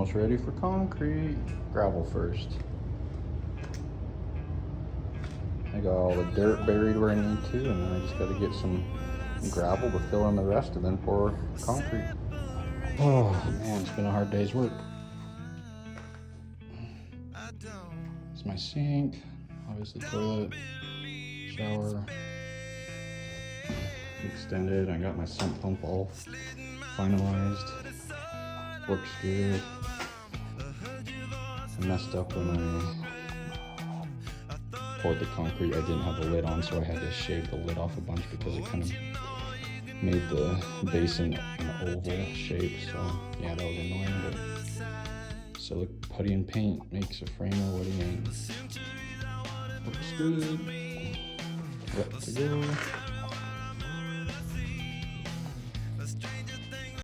almost ready for concrete. Gravel first. I got all the dirt buried where I need to, and then I just got to get some gravel to fill in the rest and then pour concrete. Oh man, it's been a hard day's work. It's my sink, obviously toilet, shower, extended. I got my sump pump all finalized. Works good. I messed up when I poured the concrete. I didn't have the lid on, so I had to shave the lid off a bunch because it kind of made the basin an oval shape. So yeah, that was annoying, but silica putty and paint makes a framer what he ain't. Looks good. Ready to go.